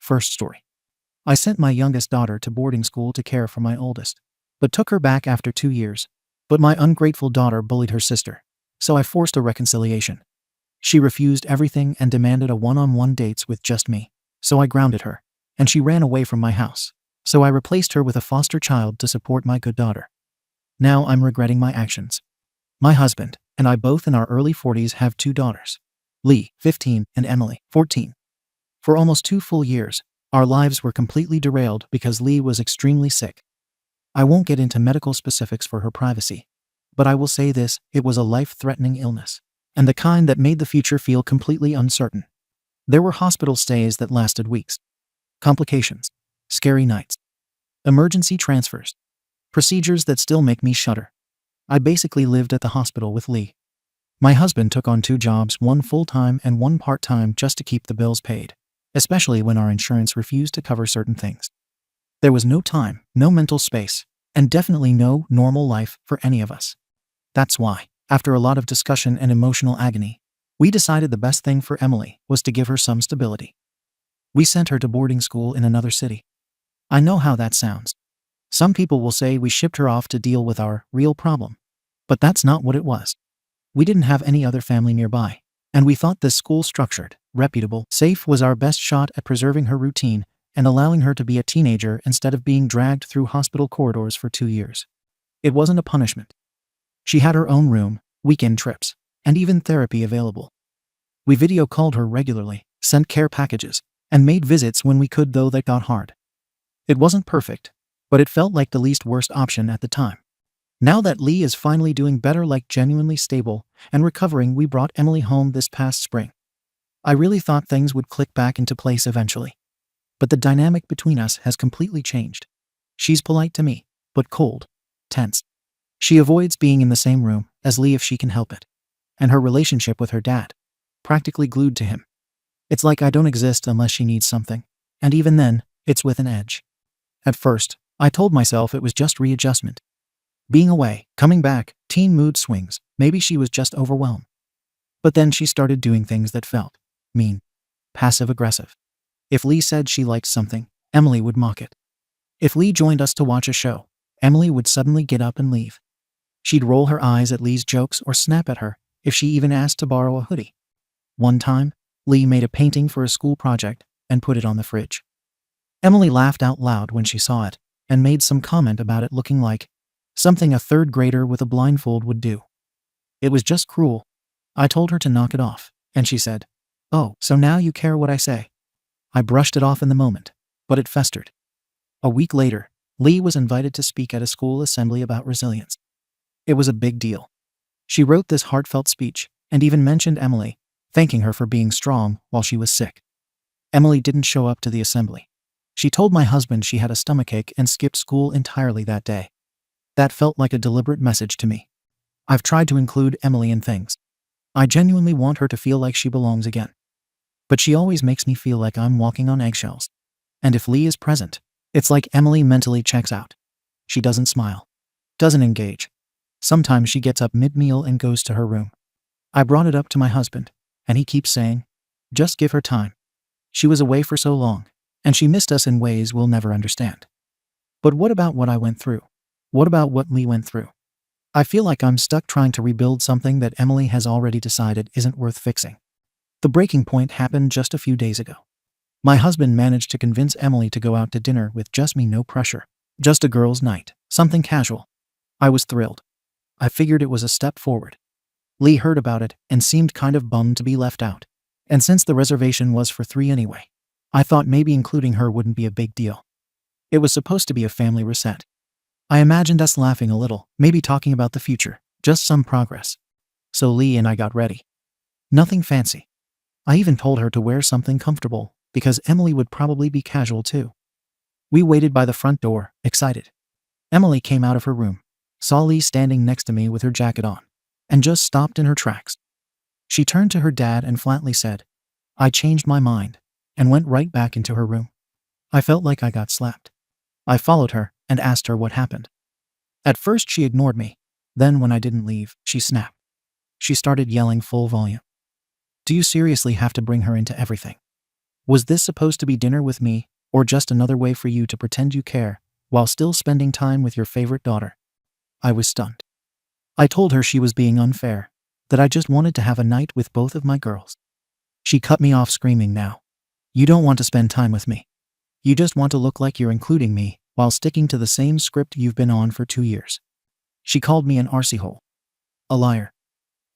First story. I sent my youngest daughter to boarding school to care for my oldest, but took her back after 2 years. But my ungrateful daughter bullied her sister, so I forced a reconciliation. She refused everything and demanded a one-on-one dates with just me, so I grounded her, and she ran away from my house, so I replaced her with a foster child to support my good daughter. Now I'm regretting my actions. My husband and I, both in our early 40s, have 2 daughters, Lee, 15, and Emily, 14. For almost 2 full years, our lives were completely derailed because Lee was extremely sick. I won't get into medical specifics for her privacy, but I will say this: it was a life-threatening illness, and the kind that made the future feel completely uncertain. There were hospital stays that lasted weeks, complications, scary nights, emergency transfers, procedures that still make me shudder. I basically lived at the hospital with Lee. My husband took on 2 jobs, one full-time and one part-time, just to keep the bills paid, especially when our insurance refused to cover certain things. There was no time, no mental space, and definitely no normal life for any of us. That's why, after a lot of discussion and emotional agony, we decided the best thing for Emily was to give her some stability. We sent her to boarding school in another city. I know how that sounds. Some people will say we shipped her off to deal with our real problem, but that's not what it was. We didn't have any other family nearby, and we thought this school, structured, reputable, safe, was our best shot at preserving her routine and allowing her to be a teenager instead of being dragged through hospital corridors for 2 years. It wasn't a punishment. She had her own room, weekend trips, and even therapy available. We video called her regularly, sent care packages, and made visits when we could, though that got hard. It wasn't perfect, but it felt like the least worst option at the time. Now that Lee is finally doing better, like genuinely stable and recovering, we brought Emily home this past spring. I really thought things would click back into place eventually, but the dynamic between us has completely changed. She's polite to me, but cold, tense. She avoids being in the same room as Lee if she can help it, and her relationship with her dad, practically glued to him. It's like I don't exist unless she needs something, and even then, it's with an edge. At first, I told myself it was just readjustment. Being away, coming back, teen mood swings, maybe she was just overwhelmed. But then she started doing things that felt mean, passive-aggressive. If Lee said she liked something, Emily would mock it. If Lee joined us to watch a show, Emily would suddenly get up and leave. She'd roll her eyes at Lee's jokes or snap at her if she even asked to borrow a hoodie. One time, Lee made a painting for a school project and put it on the fridge. Emily laughed out loud when she saw it and made some comment about it looking like something a 3rd grader with a blindfold would do. It was just cruel. I told her to knock it off, and she said, "Oh, so now you care what I say?" I brushed it off in the moment, but it festered. A week later, Lee was invited to speak at a school assembly about resilience. It was a big deal. She wrote this heartfelt speech and even mentioned Emily, thanking her for being strong while she was sick. Emily didn't show up to the assembly. She told my husband she had a stomachache and skipped school entirely that day. That felt like a deliberate message to me. I've tried to include Emily in things. I genuinely want her to feel like she belongs again. But she always makes me feel like I'm walking on eggshells. And if Lee is present, it's like Emily mentally checks out. She doesn't smile, doesn't engage. Sometimes she gets up mid-meal and goes to her room. I brought it up to my husband, and he keeps saying, "Just give her time. She was away for so long, and she missed us in ways we'll never understand." But what about what I went through? What about what Lee went through? I feel like I'm stuck trying to rebuild something that Emily has already decided isn't worth fixing. The breaking point happened just a few days ago. My husband managed to convince Emily to go out to dinner with just me, no pressure. Just a girls' night, something casual. I was thrilled. I figured it was a step forward. Lee heard about it and seemed kind of bummed to be left out. And since the reservation was for 3 anyway, I thought maybe including her wouldn't be a big deal. It was supposed to be a family reset. I imagined us laughing a little, maybe talking about the future, just some progress. So Lee and I got ready. Nothing fancy. I even told her to wear something comfortable, because Emily would probably be casual too. We waited by the front door, excited. Emily came out of her room, saw Lee standing next to me with her jacket on, and just stopped in her tracks. She turned to her dad and flatly said, "I changed my mind," and went right back into her room. I felt like I got slapped. I followed her and asked her what happened. At first she ignored me. Then when I didn't leave, she snapped. She started yelling full volume. "Do you seriously have to bring her into everything? Was this supposed to be dinner with me, or just another way for you to pretend you care, while still spending time with your favorite daughter? I was stunned. I told her she was being unfair, that I just wanted to have a night with both of my girls. She cut me off screaming now. You don't want to spend time with me. You just want to look like you're including me, while sticking to the same script you've been on for 2 years. She called me an arsehole. A liar.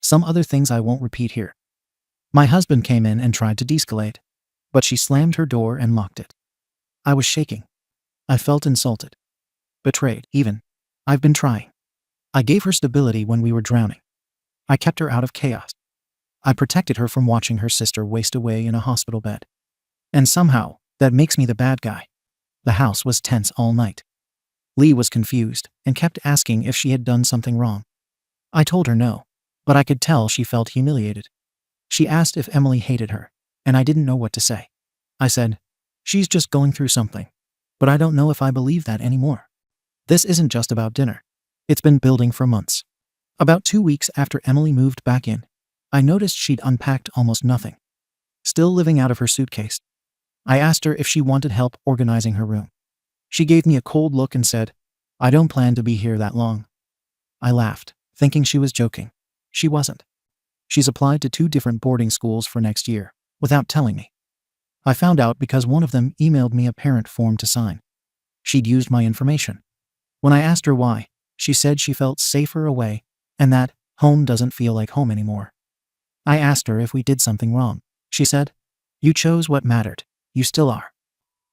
Some other things I won't repeat here. My husband came in and tried to de-escalate, but she slammed her door and locked it. I was shaking. I felt insulted. Betrayed, even. I've been trying. I gave her stability when we were drowning. I kept her out of chaos. I protected her from watching her sister waste away in a hospital bed. And somehow, that makes me the bad guy. The house was tense all night. Lee was confused and kept asking if she had done something wrong. I told her no, but I could tell she felt humiliated. She asked if Emily hated her, and I didn't know what to say. I said, she's just going through something, but I don't know if I believe that anymore. This isn't just about dinner. It's been building for months. About 2 weeks after Emily moved back in, I noticed she'd unpacked almost nothing, still living out of her suitcase. I asked her if she wanted help organizing her room. She gave me a cold look and said, I don't plan to be here that long. I laughed, thinking she was joking. She wasn't. She's applied to 2 different boarding schools for next year, without telling me. I found out because one of them emailed me a parent form to sign. She'd used my information. When I asked her why, she said she felt safer away, and that home doesn't feel like home anymore. I asked her if we did something wrong. She said, you chose what mattered. You still are.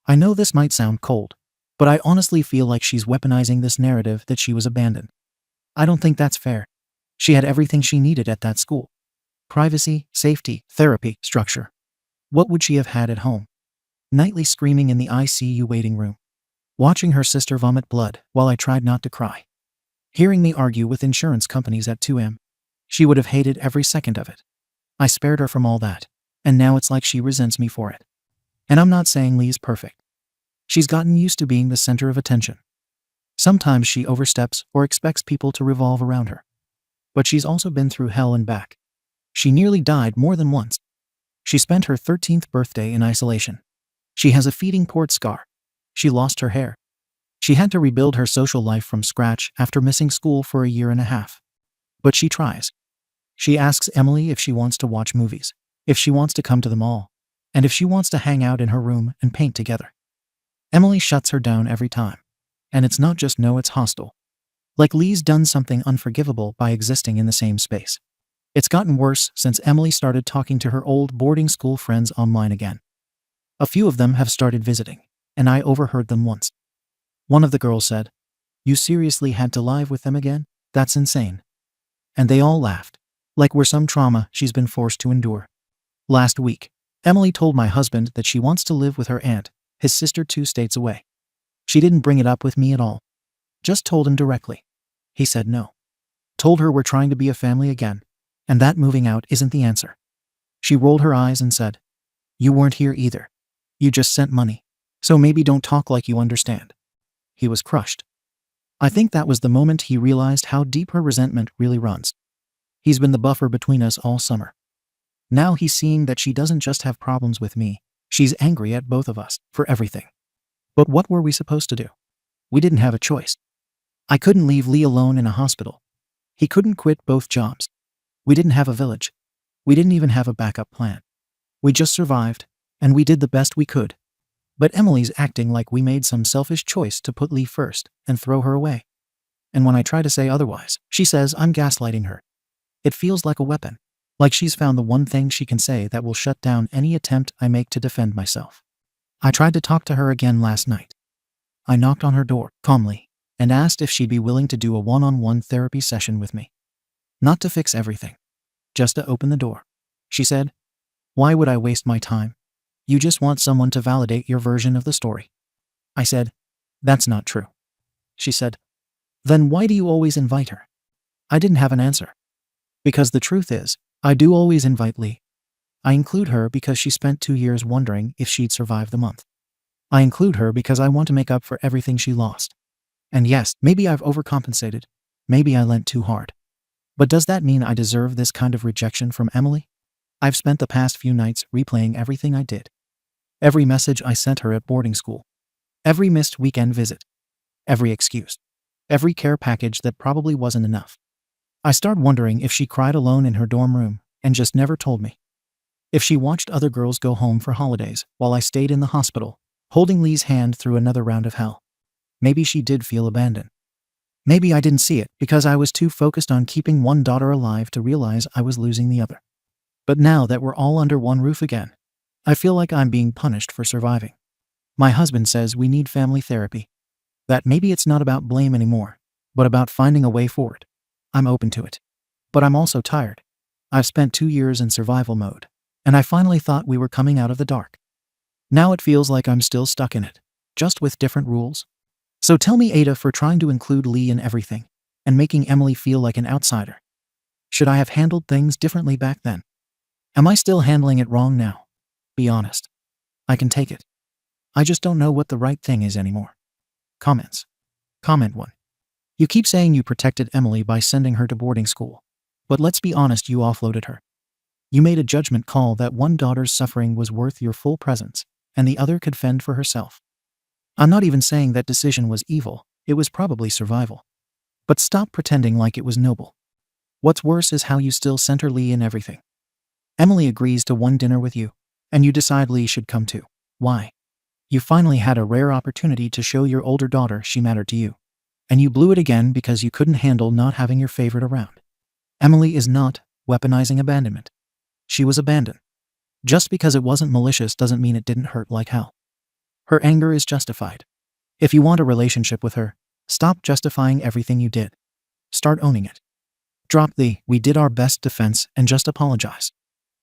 I know this might sound cold, but I honestly feel like she's weaponizing this narrative that she was abandoned. I don't think that's fair. She had everything she needed at that school. Privacy, safety, therapy, structure. What would she have had at home? Nightly screaming in the ICU waiting room. Watching her sister vomit blood while I tried not to cry. Hearing me argue with insurance companies at 2 a.m. She would have hated every second of it. I spared her from all that, and now it's like she resents me for it. And I'm not saying Lee's perfect. She's gotten used to being the center of attention. Sometimes she oversteps or expects people to revolve around her. But she's also been through hell and back. She nearly died more than once. She spent her 13th birthday in isolation. She has a feeding port scar. She lost her hair. She had to rebuild her social life from scratch after missing school for a year and a half. But she tries. She asks Emily if she wants to watch movies, if she wants to come to the mall, and if she wants to hang out in her room and paint together. Emily shuts her down every time. And it's not just no, it's hostile. Like Lee's done something unforgivable by existing in the same space. It's gotten worse since Emily started talking to her old boarding school friends online again. A few of them have started visiting, and I overheard them once. One of the girls said, you seriously had to live with them again? That's insane. And they all laughed, like we're some trauma she's been forced to endure. Last week, Emily told my husband that she wants to live with her aunt, his sister 2 states away. She didn't bring it up with me at all. Just told him directly. He said no. Told her we're trying to be a family again, and that moving out isn't the answer. She rolled her eyes and said, you weren't here either. You just sent money. So maybe don't talk like you understand. He was crushed. I think that was the moment he realized how deep her resentment really runs. He's been the buffer between us all summer. Now he's seeing that she doesn't just have problems with me, she's angry at both of us, for everything. But what were we supposed to do? We didn't have a choice. I couldn't leave Lee alone in a hospital. He couldn't quit both jobs. We didn't have a village. We didn't even have a backup plan. We just survived, and we did the best we could. But Emily's acting like we made some selfish choice to put Lee first and throw her away. And when I try to say otherwise, she says I'm gaslighting her. It feels like a weapon, like she's found the one thing she can say that will shut down any attempt I make to defend myself. I tried to talk to her again last night. I knocked on her door, calmly, and asked if she'd be willing to do a one-on-one therapy session with me. Not to fix everything, just to open the door. She said, why would I waste my time? You just want someone to validate your version of the story. I said, that's not true. She said, then why do you always invite her? I didn't have an answer. Because the truth is, I do always invite Lee. I include her because she spent 2 years wondering if she'd survive the month. I include her because I want to make up for everything she lost. And yes, maybe I've overcompensated. Maybe I lent too hard. But does that mean I deserve this kind of rejection from Emily? I've spent the past few nights replaying everything I did. Every message I sent her at boarding school. Every missed weekend visit. Every excuse. Every care package that probably wasn't enough. I started wondering if she cried alone in her dorm room and just never told me. If she watched other girls go home for holidays while I stayed in the hospital, holding Lee's hand through another round of hell. Maybe she did feel abandoned. Maybe I didn't see it because I was too focused on keeping one daughter alive to realize I was losing the other. But now that we're all under one roof again, I feel like I'm being punished for surviving. My husband says we need family therapy. That maybe it's not about blame anymore, but about finding a way forward. I'm open to it. But I'm also tired. I've spent 2 years in survival mode, and I finally thought we were coming out of the dark. Now it feels like I'm still stuck in it, just with different rules. So tell me, Ada, for trying to include Lee in everything and making Emily feel like an outsider. Should I have handled things differently back then? Am I still handling it wrong now? Be honest. I can take it. I just don't know what the right thing is anymore. Comments. Comment 1. You keep saying you protected Emily by sending her to boarding school. But let's be honest, you offloaded her. You made a judgment call that one daughter's suffering was worth your full presence, and the other could fend for herself. I'm not even saying that decision was evil, it was probably survival. But stop pretending like it was noble. What's worse is how you still center Lee in everything. Emily agrees to one dinner with you, and you decide Lee should come too. Why? You finally had a rare opportunity to show your older daughter she mattered to you. And you blew it again because you couldn't handle not having your favorite around. Emily is not weaponizing abandonment. She was abandoned. Just because it wasn't malicious doesn't mean it didn't hurt like hell. Her anger is justified. If you want a relationship with her, stop justifying everything you did. Start owning it. Drop the "we did our best" defense and just apologize.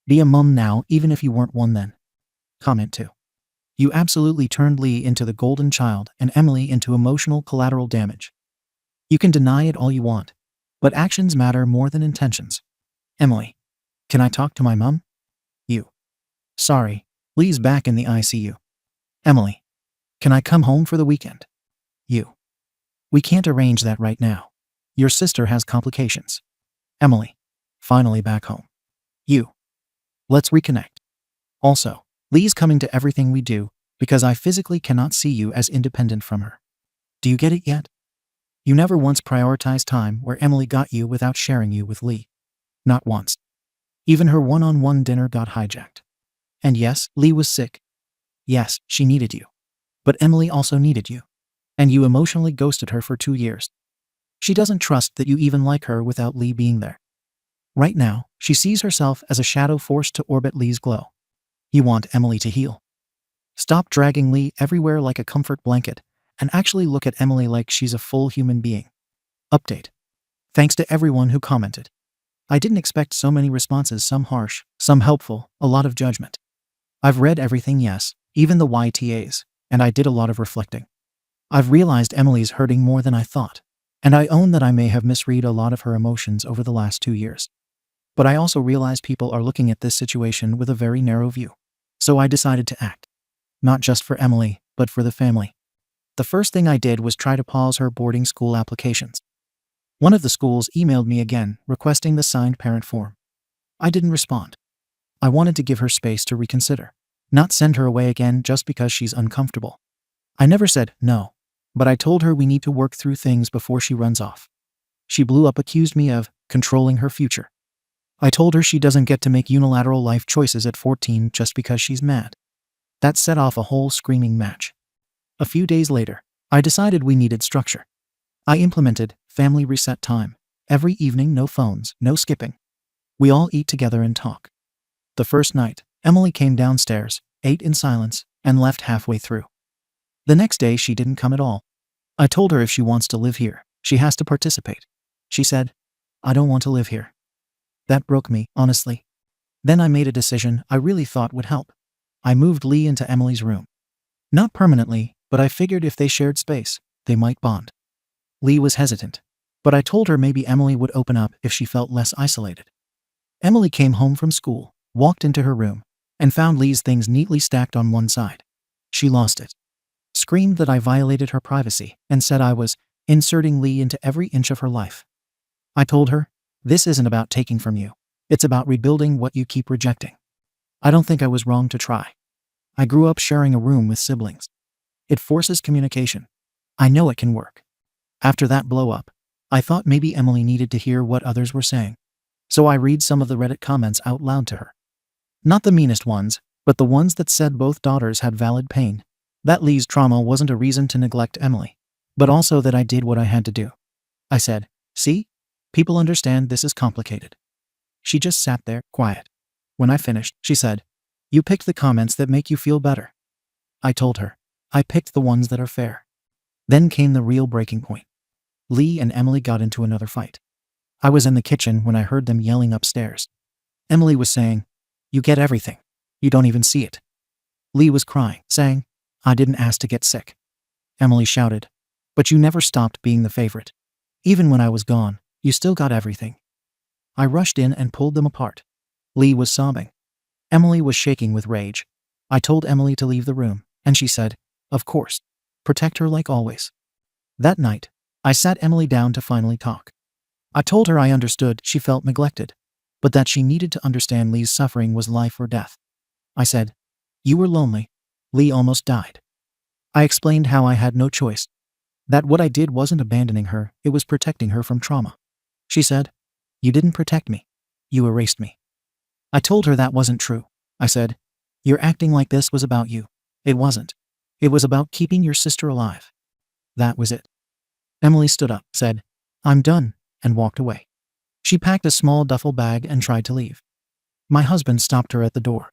Be a mom now, even if you weren't one then. Comment 2. You absolutely turned Lee into the golden child and Emily into emotional collateral damage. You can deny it all you want, but actions matter more than intentions. Emily. Can I talk to my mom? You. Sorry, Lee's back in the ICU. Emily. Can I come home for the weekend? You. We can't arrange that right now. Your sister has complications. Emily. Finally back home. You. Let's reconnect. Also, Lee's coming to everything we do because I physically cannot see you as independent from her. Do you get it yet? You never once prioritized time where Emily got you without sharing you with Lee. Not once. Even her one-on-one dinner got hijacked. And yes, Lee was sick. Yes, she needed you. But Emily also needed you. And you emotionally ghosted her for 2 years. She doesn't trust that you even like her without Lee being there. Right now, she sees herself as a shadow forced to orbit Lee's glow. You want Emily to heal. Stop dragging Lee everywhere like a comfort blanket and actually look at Emily like she's a full human being. Update. Thanks to everyone who commented. I didn't expect so many responses, some harsh, some helpful, a lot of judgment. I've read everything, yes, even the YTAs, and I did a lot of reflecting. I've realized Emily's hurting more than I thought, and I own that I may have misread a lot of her emotions over the last 2 years. But I also realize people are looking at this situation with a very narrow view. So I decided to act. Not just for Emily, but for the family. The first thing I did was try to pause her boarding school applications. One of the schools emailed me again, requesting the signed parent form. I didn't respond. I wanted to give her space to reconsider, not send her away again just because she's uncomfortable. I never said no, but I told her we need to work through things before she runs off. She blew up, accused me of controlling her future. I told her she doesn't get to make unilateral life choices at 14 just because she's mad. That set off a whole screaming match. A few days later, I decided we needed structure. I implemented family reset time. Every evening, no phones, no skipping. We all eat together and talk. The first night, Emily came downstairs, ate in silence, and left halfway through. The next day, she didn't come at all. I told her if she wants to live here, she has to participate. She said, I don't want to live here. That broke me, honestly. Then I made a decision I really thought would help. I moved Lee into Emily's room. Not permanently, but I figured if they shared space, they might bond. Lee was hesitant, but I told her maybe Emily would open up if she felt less isolated. Emily came home from school, walked into her room, and found Lee's things neatly stacked on one side. She lost it. Screamed that I violated her privacy, and said I was inserting Lee into every inch of her life. I told her, this isn't about taking from you. It's about rebuilding what you keep rejecting. I don't think I was wrong to try. I grew up sharing a room with siblings. It forces communication. I know it can work. After that blow up, I thought maybe Emily needed to hear what others were saying. So I read some of the Reddit comments out loud to her. Not the meanest ones, but the ones that said both daughters had valid pain. That Lee's trauma wasn't a reason to neglect Emily, but also that I did what I had to do. I said, "See? People understand this is complicated." She just sat there, quiet. When I finished, she said, "You picked the comments that make you feel better." I told her, "I picked the ones that are fair." Then came the real breaking point. Lee and Emily got into another fight. I was in the kitchen when I heard them yelling upstairs. Emily was saying, "You get everything. You don't even see it." Lee was crying, saying, "I didn't ask to get sick." Emily shouted, "But you never stopped being the favorite. Even when I was gone, you still got everything." I rushed in and pulled them apart. Lee was sobbing. Emily was shaking with rage. I told Emily to leave the room, and she said, "Of course. Protect her like always." That night, I sat Emily down to finally talk. I told her I understood she felt neglected, but that she needed to understand Lee's suffering was life or death. I said, "You were lonely. Lee almost died." I explained how I had no choice. That what I did wasn't abandoning her, it was protecting her from trauma. She said, "You didn't protect me. You erased me." I told her that wasn't true. I said, "You're acting like this was about you. It wasn't. It was about keeping your sister alive." That was it. Emily stood up, said, "I'm done," and walked away. She packed a small duffel bag and tried to leave. My husband stopped her at the door.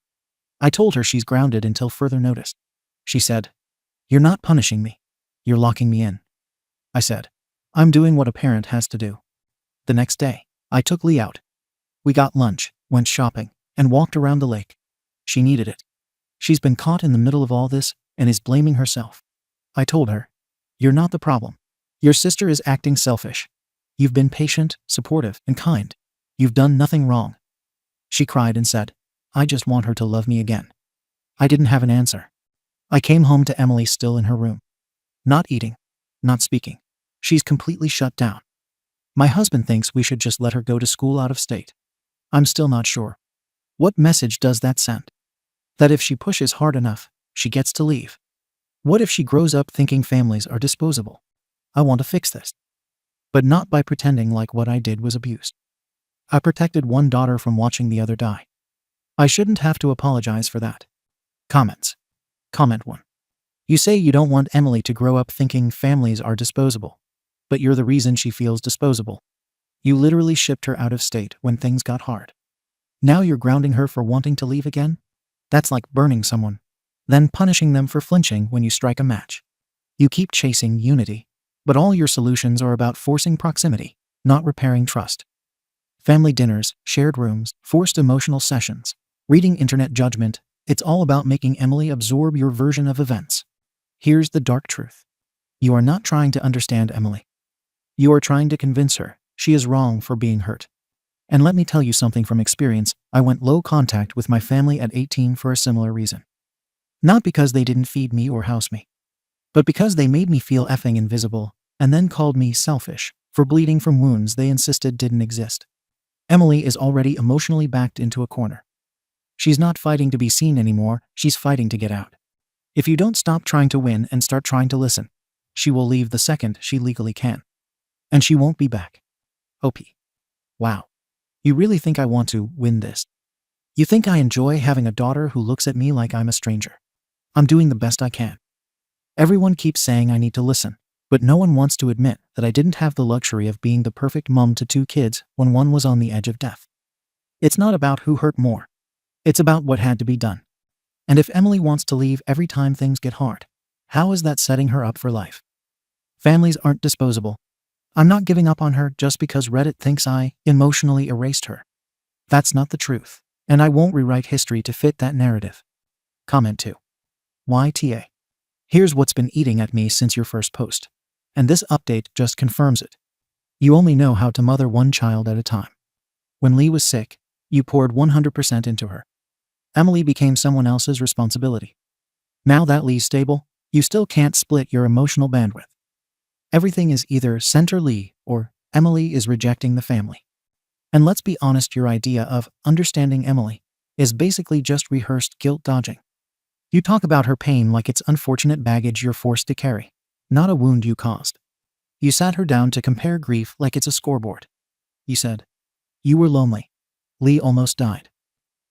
I told her she's grounded until further notice. She said, "You're not punishing me. You're locking me in." I said, "I'm doing what a parent has to do." The next day, I took Lee out. We got lunch, went shopping, and walked around the lake. She needed it. She's been caught in the middle of all this and is blaming herself. I told her, "You're not the problem. Your sister is acting selfish. You've been patient, supportive, and kind. You've done nothing wrong." She cried and said, "I just want her to love me again." I didn't have an answer. I came home to Emily still in her room. Not eating, not speaking. She's completely shut down. My husband thinks we should just let her go to school out of state. I'm still not sure. What message does that send? That if she pushes hard enough, she gets to leave. What if she grows up thinking families are disposable? I want to fix this. But not by pretending like what I did was abuse. I protected one daughter from watching the other die. I shouldn't have to apologize for that. Comments. Comment 1. You say you don't want Emily to grow up thinking families are disposable, but you're the reason she feels disposable. You literally shipped her out of state when things got hard. Now you're grounding her for wanting to leave again? That's like burning someone, then punishing them for flinching when you strike a match. You keep chasing unity, but all your solutions are about forcing proximity, not repairing trust. Family dinners, shared rooms, forced emotional sessions, reading internet judgment, it's all about making Emily absorb your version of events. Here's the dark truth. You are not trying to understand Emily. You are trying to convince her she is wrong for being hurt. And let me tell you something from experience, I went low contact with my family at 18 for a similar reason. Not because they didn't feed me or house me, but because they made me feel effing invisible, and then called me selfish for bleeding from wounds they insisted didn't exist. Emily is already emotionally backed into a corner. She's not fighting to be seen anymore, she's fighting to get out. If you don't stop trying to win and start trying to listen, she will leave the second she legally can. And she won't be back. OP. Wow. You really think I want to win this? You think I enjoy having a daughter who looks at me like I'm a stranger? I'm doing the best I can. Everyone keeps saying I need to listen, but no one wants to admit that I didn't have the luxury of being the perfect mom to 2 kids when one was on the edge of death. It's not about who hurt more. It's about what had to be done. And if Emily wants to leave every time things get hard, how is that setting her up for life? Families aren't disposable. I'm not giving up on her just because Reddit thinks I emotionally erased her. That's not the truth, and I won't rewrite history to fit that narrative. Comment 2. YTA. Here's what's been eating at me since your first post. And this update just confirms it. You only know how to mother one child at a time. When Lee was sick, you poured 100% into her. Emily became someone else's responsibility. Now that Lee's stable, you still can't split your emotional bandwidth. Everything is either center Lee or Emily is rejecting the family. And let's be honest, your idea of understanding Emily is basically just rehearsed guilt dodging. You talk about her pain like it's unfortunate baggage you're forced to carry, not a wound you caused. You sat her down to compare grief like it's a scoreboard. You said, "You were lonely. Lee almost died."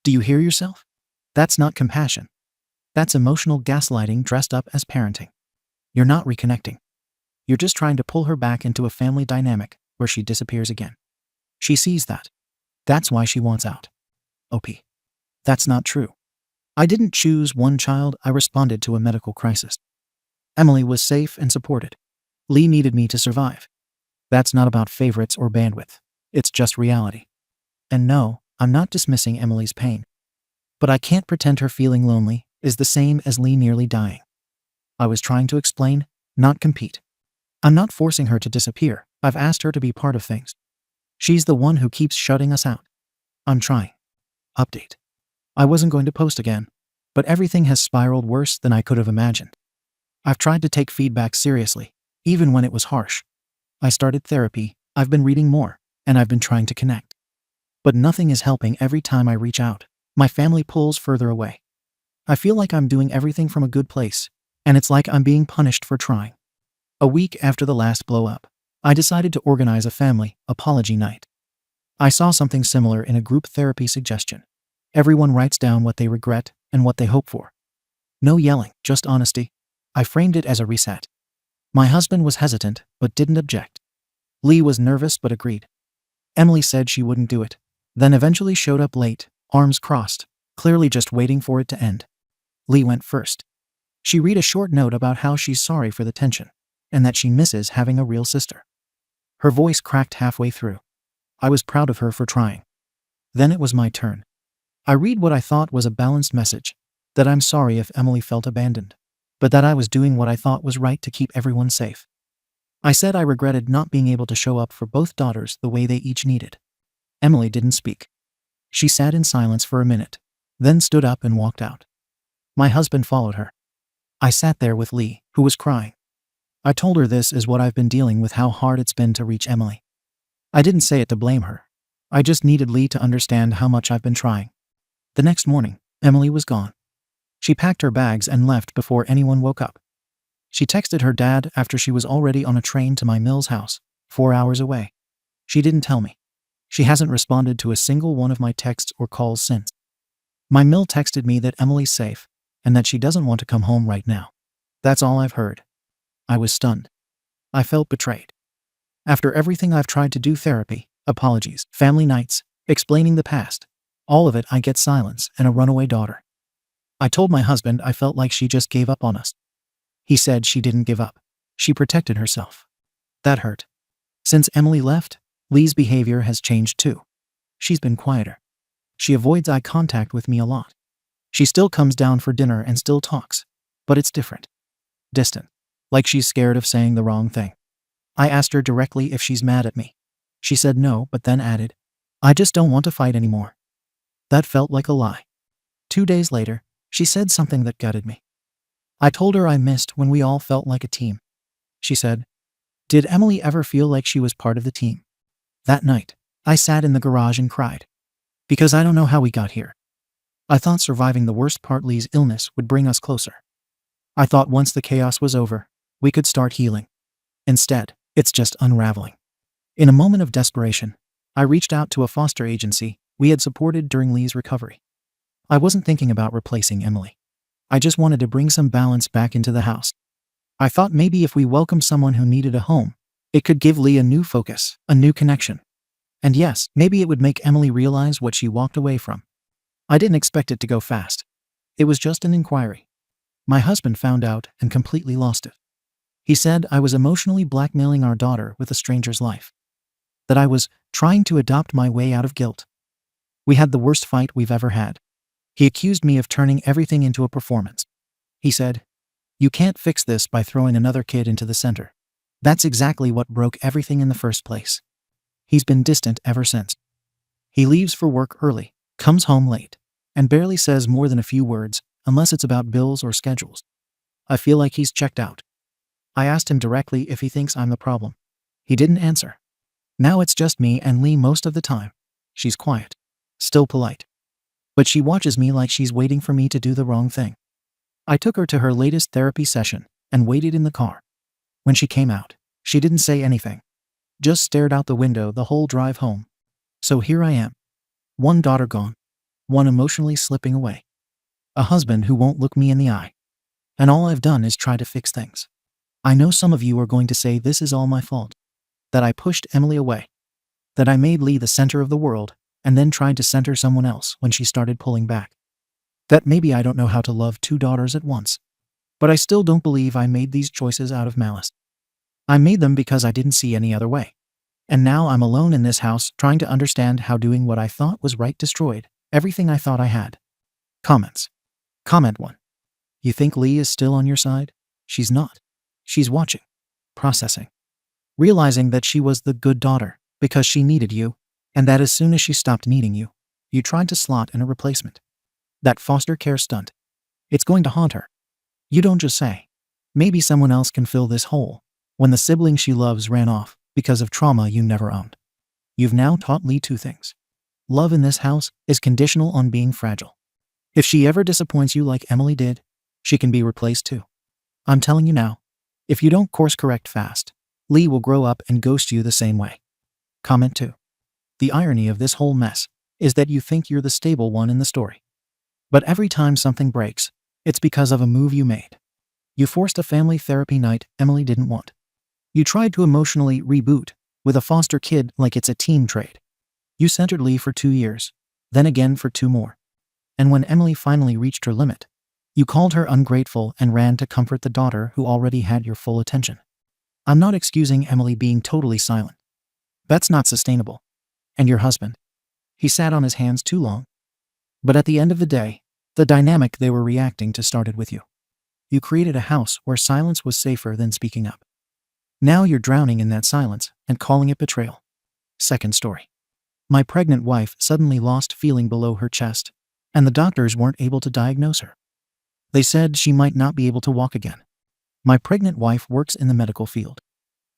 Do you hear yourself? That's not compassion. That's emotional gaslighting dressed up as parenting. You're not reconnecting. You're just trying to pull her back into a family dynamic where she disappears again. She sees that. That's why she wants out. OP. That's not true. I didn't choose one child, I responded to a medical crisis. Emily was safe and supported. Lee needed me to survive. That's not about favorites or bandwidth. It's just reality. And no, I'm not dismissing Emily's pain. But I can't pretend her feeling lonely is the same as Lee nearly dying. I was trying to explain, not compete. I'm not forcing her to disappear. I've asked her to be part of things. She's the one who keeps shutting us out. I'm trying. Update. I wasn't going to post again, but everything has spiraled worse than I could have imagined. I've tried to take feedback seriously, even when it was harsh. I started therapy, I've been reading more, and I've been trying to connect. But nothing is helping. Every time I reach out, my family pulls further away. I feel like I'm doing everything from a good place, and it's like I'm being punished for trying. A week after the last blow up, I decided to organize a family apology night. I saw something similar in a group therapy suggestion. Everyone writes down what they regret and what they hope for. No yelling, just honesty. I framed it as a reset. My husband was hesitant, but didn't object. Lee was nervous but agreed. Emily said she wouldn't do it, then eventually showed up late, arms crossed, clearly just waiting for it to end. Lee went first. She read a short note about how she's sorry for the tension, and that she misses having a real sister. Her voice cracked halfway through. I was proud of her for trying. Then it was my turn. I read what I thought was a balanced message, that I'm sorry if Emily felt abandoned, but that I was doing what I thought was right to keep everyone safe. I said I regretted not being able to show up for both daughters the way they each needed. Emily didn't speak. She sat in silence for a minute, then stood up and walked out. My husband followed her. I sat there with Lee, who was crying. I told her this is what I've been dealing with, how hard it's been to reach Emily. I didn't say it to blame her. I just needed Lee to understand how much I've been trying. The next morning, Emily was gone. She packed her bags and left before anyone woke up. She texted her dad after she was already on a train to my Mills house, 4 hours away. She didn't tell me. She hasn't responded to a single one of my texts or calls since. My Mill texted me that Emily's safe, and that she doesn't want to come home right now. That's all I've heard. I was stunned. I felt betrayed. After everything I've tried to do, therapy, apologies, family nights, explaining the past, all of it, I get silence and a runaway daughter. I told my husband I felt like she just gave up on us. He said she didn't give up. She protected herself. That hurt. Since Emily left, Lee's behavior has changed too. She's been quieter. She avoids eye contact with me a lot. She still comes down for dinner and still talks, but it's different. Distant. Like she's scared of saying the wrong thing. I asked her directly if she's mad at me. She said no, but then added, "I just don't want to fight anymore." That felt like a lie. 2 days later, she said something that gutted me. I told her I missed when we all felt like a team. She said, "Did Emily ever feel like she was part of the team?" That night, I sat in the garage and cried. Because I don't know how we got here. I thought surviving the worst part, Lee's illness, would bring us closer. I thought once the chaos was over, we could start healing. Instead, it's just unraveling. In a moment of desperation, I reached out to a foster agency we had supported during Lee's recovery. I wasn't thinking about replacing Emily. I just wanted to bring some balance back into the house. I thought maybe if we welcomed someone who needed a home, it could give Lee a new focus, a new connection. And yes, maybe it would make Emily realize what she walked away from. I didn't expect it to go fast. It was just an inquiry. My husband found out and completely lost it. He said I was emotionally blackmailing our daughter with a stranger's life. That I was trying to adopt my way out of guilt. We had the worst fight we've ever had. He accused me of turning everything into a performance. He said, "You can't fix this by throwing another kid into the center. That's exactly what broke everything in the first place." He's been distant ever since. He leaves for work early, comes home late, and barely says more than a few words, unless it's about bills or schedules. I feel like he's checked out. I asked him directly if he thinks I'm the problem. He didn't answer. Now it's just me and Lee most of the time. She's quiet, still polite. But she watches me like she's waiting for me to do the wrong thing. I took her to her latest therapy session and waited in the car. When she came out, she didn't say anything, just stared out the window the whole drive home. So here I am. One daughter gone, one emotionally slipping away, a husband who won't look me in the eye, and all I've done is try to fix things. I know some of you are going to say this is all my fault, that I pushed Emily away, that I made Lee the center of the world and then tried to center someone else when she started pulling back. That maybe I don't know how to love two daughters at once. But I still don't believe I made these choices out of malice. I made them because I didn't see any other way. And now I'm alone in this house trying to understand how doing what I thought was right destroyed everything I thought I had. Comments. Comment 1. You think Lee is still on your side? She's not. She's watching. Processing. Realizing that she was the good daughter because she needed you, and that as soon as she stopped needing you, you tried to slot in a replacement. That foster care stunt. It's going to haunt her. You don't just say, maybe someone else can fill this hole, when the sibling she loves ran off because of trauma you never owned. You've now taught Lee 2 things. Love in this house is conditional on being fragile. If she ever disappoints you like Emily did, she can be replaced too. I'm telling you now, if you don't course correct fast, Lee will grow up and ghost you the same way. Comment 2. The irony of this whole mess is that you think you're the stable one in the story. But every time something breaks, it's because of a move you made. You forced a family therapy night Emily didn't want. You tried to emotionally reboot with a foster kid like it's a team trade. You centered Lee for 2 years, then again for 2 more. And when Emily finally reached her limit, you called her ungrateful and ran to comfort the daughter who already had your full attention. I'm not excusing Emily being totally silent. That's not sustainable. And your husband? He sat on his hands too long. But at the end of the day, the dynamic they were reacting to started with you. You created a house where silence was safer than speaking up. Now you're drowning in that silence and calling it betrayal. Second story. My pregnant wife suddenly lost feeling below her chest, and the doctors weren't able to diagnose her. They said she might not be able to walk again. My pregnant wife works in the medical field.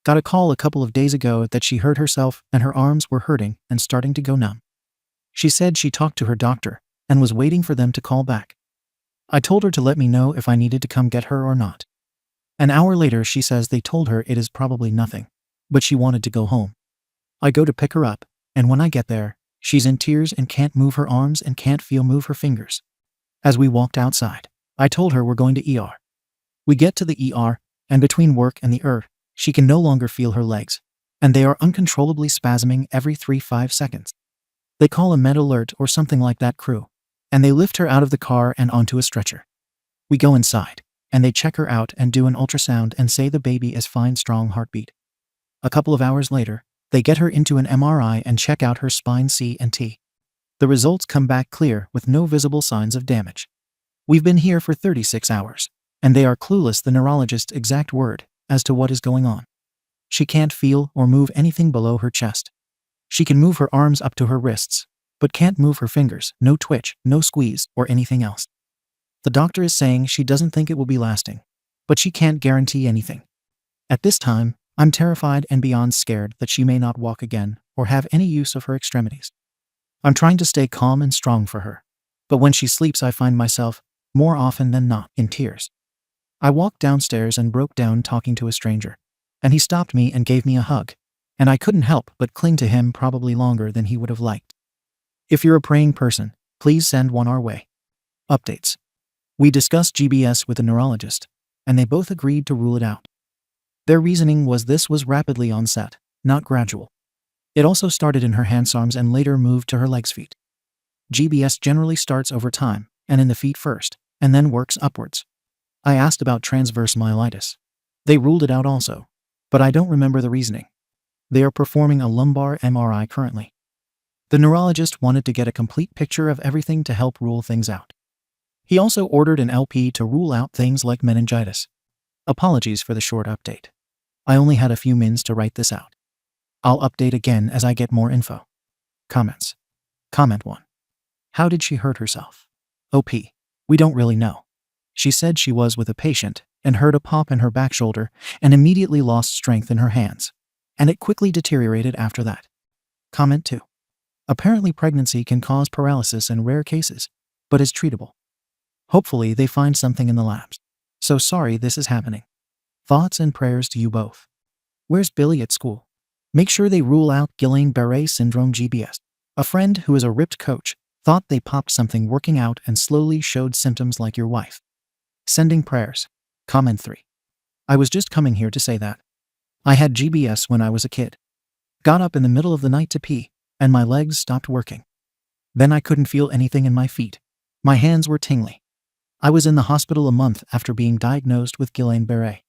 Got a call a couple of days ago that she hurt herself and her arms were hurting and starting to go numb. She said she talked to her doctor and was waiting for them to call back. I told her to let me know if I needed to come get her or not. An hour later, she says they told her it is probably nothing, but she wanted to go home. I go to pick her up, and when I get there, she's in tears and can't move her arms and can't move her fingers. As we walked outside, I told her we're going to ER. We get to the ER, and between work and the she can no longer feel her legs, and they are uncontrollably spasming every 3-5 seconds. They call a med alert or something like that crew, and they lift her out of the car and onto a stretcher. We go inside, and they check her out and do an ultrasound and say the baby is fine, strong heartbeat. A couple of hours later, they get her into an MRI and check out her spine C and T. The results come back clear with no visible signs of damage. We've been here for 36 hours, and they are clueless, the neurologist's exact word, as to what is going on. She can't feel or move anything below her chest. She can move her arms up to her wrists, but can't move her fingers, no twitch, no squeeze, or anything else. The doctor is saying she doesn't think it will be lasting, but she can't guarantee anything. At this time, I'm terrified and beyond scared that she may not walk again or have any use of her extremities. I'm trying to stay calm and strong for her, but when she sleeps I find myself, more often than not, in tears. I walked downstairs and broke down talking to a stranger, and he stopped me and gave me a hug, and I couldn't help but cling to him, probably longer than he would have liked. If you're a praying person, please send one our way. Updates. We discussed GBS with a neurologist, and they both agreed to rule it out. Their reasoning was this was rapidly onset, not gradual. It also started in her hands, arms, and later moved to her legs, feet. GBS generally starts over time, and in the feet first, and then works upwards. I asked about transverse myelitis. They ruled it out also, but I don't remember the reasoning. They are performing a lumbar MRI currently. The neurologist wanted to get a complete picture of everything to help rule things out. He also ordered an LP to rule out things like meningitis. Apologies for the short update. I only had a few minutes to write this out. I'll update again as I get more info. Comments. Comment 1. How did she hurt herself? OP. We don't really know. She said she was with a patient and heard a pop in her back shoulder and immediately lost strength in her hands, and it quickly deteriorated after that. Comment 2. Apparently pregnancy can cause paralysis in rare cases, but is treatable. Hopefully they find something in the labs. So sorry this is happening. Thoughts and prayers to you both. Where's Billy at school? Make sure they rule out Guillain-Barré syndrome GBS. A friend who is a ripped coach thought they popped something working out and slowly showed symptoms like your wife. Sending prayers. Comment 3. I was just coming here to say that. I had GBS when I was a kid. Got up in the middle of the night to pee, and my legs stopped working. Then I couldn't feel anything in my feet. My hands were tingly. I was in the hospital a month after being diagnosed with Guillain-Barré.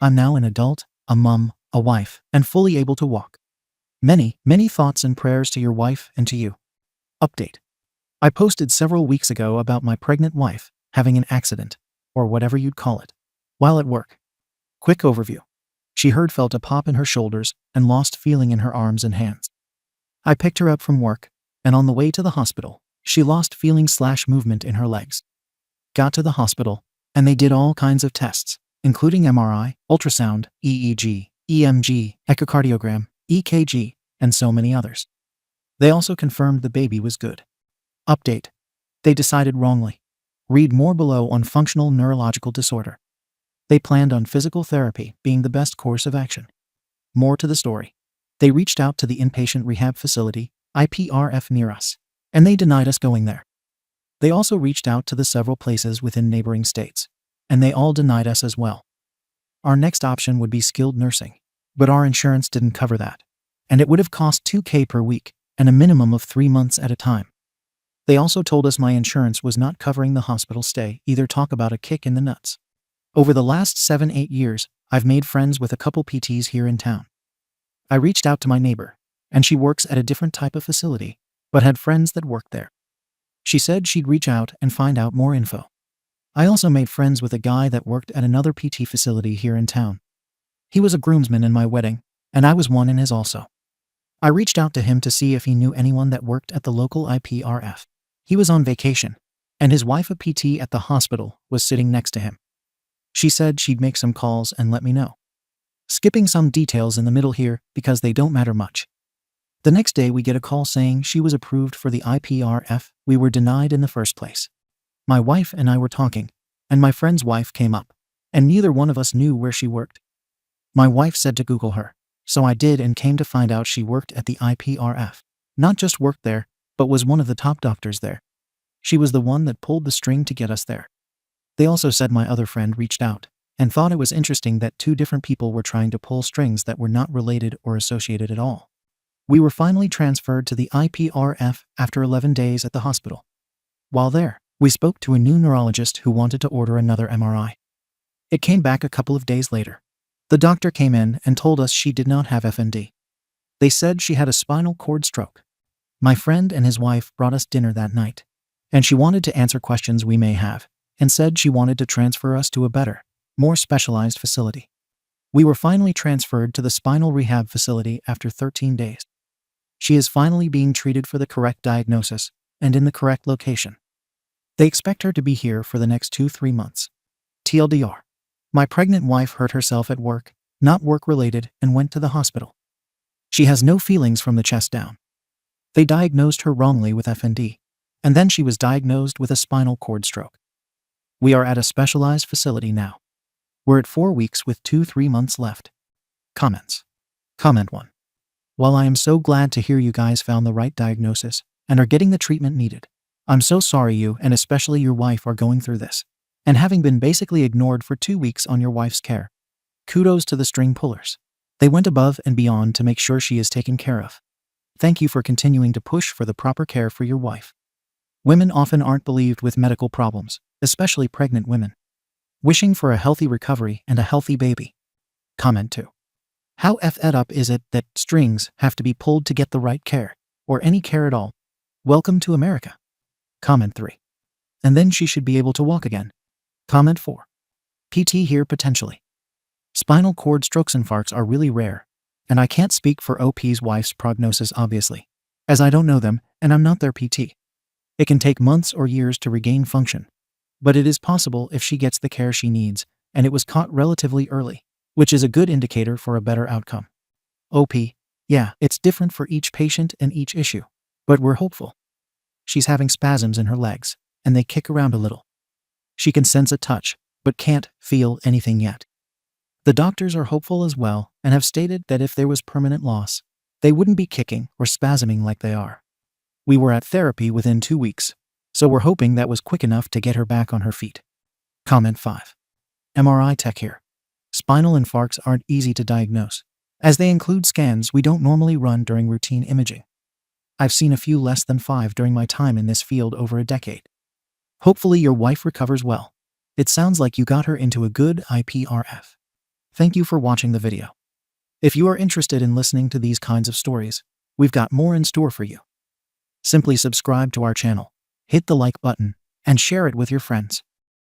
I'm now an adult, a mum, a wife, and fully able to walk. Many thoughts and prayers to your wife and to you. Update. I posted several weeks ago about my pregnant wife having an accident, or whatever you'd call it, while at work. Quick overview. She felt a pop in her shoulders and lost feeling in her arms and hands. I picked her up from work, and on the way to the hospital, she lost feeling/movement in her legs. Got to the hospital, and they did all kinds of tests, including MRI, ultrasound, EEG, EMG, echocardiogram, EKG, and so many others. They also confirmed the baby was good. Update. They decided wrongly. Read more below on functional neurological disorder. They planned on physical therapy being the best course of action. More to the story. They reached out to the inpatient rehab facility, IPRF near us, and they denied us going there. They also reached out to the several places within neighboring states, and they all denied us as well. Our next option would be skilled nursing, but our insurance didn't cover that, and it would have cost $2,000 per week and a minimum of 3 months at a time. They also told us my insurance was not covering the hospital stay either. Talk about a kick in the nuts. Over the last 7-8 years, I've made friends with a couple PTs here in town. I reached out to my neighbor, and she works at a different type of facility, but had friends that worked there. She said she'd reach out and find out more info. I also made friends with a guy that worked at another PT facility here in town. He was a groomsman in my wedding, and I was one in his also. I reached out to him to see if he knew anyone that worked at the local IPRF. He was on vacation, and his wife, a PT at the hospital, was sitting next to him. She said she'd make some calls and let me know. Skipping some details in the middle here because they don't matter much. The next day we get a call saying she was approved for the IPRF. We were denied in the first place. My wife and I were talking, and my friend's wife came up, and neither one of us knew where she worked. My wife said to Google her, so I did and came to find out she worked at the IPRF. Not just worked there, but was one of the top doctors there. She was the one that pulled the string to get us there. They also said my other friend reached out and thought it was interesting that 2 different people were trying to pull strings that were not related or associated at all. We were finally transferred to the IPRF after 11 days at the hospital. While there, we spoke to a new neurologist who wanted to order another MRI. It came back a couple of days later. The doctor came in and told us she did not have FND. They said she had a spinal cord stroke. My friend and his wife brought us dinner that night, and she wanted to answer questions we may have, and said she wanted to transfer us to a better, more specialized facility. We were finally transferred to the spinal rehab facility after 13 days. She is finally being treated for the correct diagnosis and in the correct location. They expect her to be here for the next 2-3 months. TLDR. My pregnant wife hurt herself at work, not work-related, and went to the hospital. She has no feelings from the chest down. They diagnosed her wrongly with FND, and then she was diagnosed with a spinal cord stroke. We are at a specialized facility now. We're at 4 weeks with 2-3 months left. Comments. Comment 1. While I am so glad to hear you guys found the right diagnosis and are getting the treatment needed, I'm so sorry you and especially your wife are going through this, and having been basically ignored for 2 weeks on your wife's care. Kudos to the string pullers. They went above and beyond to make sure she is taken care of. Thank you for continuing to push for the proper care for your wife. Women often aren't believed with medical problems, especially pregnant women. Wishing for a healthy recovery and a healthy baby. Comment 2. How effed up is it that strings have to be pulled to get the right care, or any care at all? Welcome to America. Comment 3. And then she should be able to walk again. Comment 4. PT here potentially. Spinal cord strokes infarcts are really rare, and I can't speak for OP's wife's prognosis obviously, as I don't know them and I'm not their PT. It can take months or years to regain function, but it is possible if she gets the care she needs and it was caught relatively early, which is a good indicator for a better outcome. OP, yeah, it's different for each patient and each issue, but we're hopeful. She's having spasms in her legs, and they kick around a little. She can sense a touch, but can't feel anything yet. The doctors are hopeful as well and have stated that if there was permanent loss, they wouldn't be kicking or spasming like they are. We were at therapy within 2 weeks, so we're hoping that was quick enough to get her back on her feet. Comment 5. MRI tech here. Spinal infarcts aren't easy to diagnose, as they include scans we don't normally run during routine imaging. I've seen a few less than 5 during my time in this field over a decade. Hopefully your wife recovers well. It sounds like you got her into a good IPRF. Thank you for watching the video. If you are interested in listening to these kinds of stories, we've got more in store for you. Simply subscribe to our channel, hit the like button, and share it with your friends.